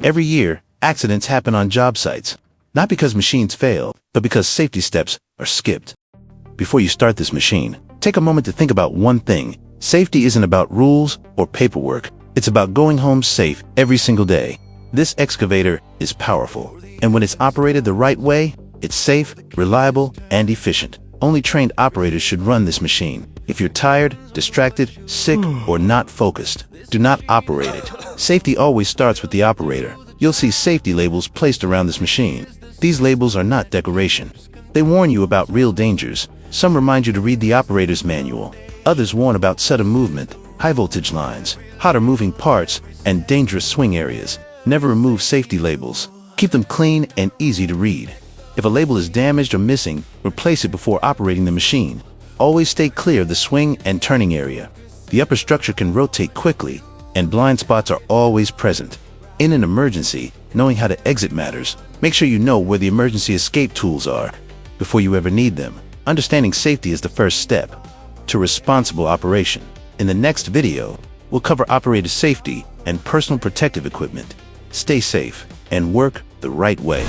Every year, accidents happen on job sites, not because machines fail, but because safety steps are skipped. Before you start this machine, take a moment to think about one thing. Safety isn't about rules or paperwork. It's about going home safe every single day. This excavator is powerful, and when it's operated the right way, it's safe, reliable, and efficient. Only trained operators should run this machine. If you're tired, distracted, sick, or not focused, do not operate it. Safety always starts with the operator. You'll see safety labels placed around this machine. These labels are not decoration. They warn you about real dangers. Some remind you to read the operator's manual. Others warn about sudden movement, high voltage lines, hotter moving parts, and dangerous swing areas. Never remove safety labels. Keep them clean and easy to read. If a label is damaged or missing, replace it before operating the machine. Always stay clear of the swing and turning area. The upper structure can rotate quickly, and blind spots are always present. In an emergency, knowing how to exit matters. Make sure you know where the emergency escape tools are before you ever need them. Understanding safety is the first step to responsible operation. In the next video, we'll cover operator safety and personal protective equipment. Stay safe and work the right way.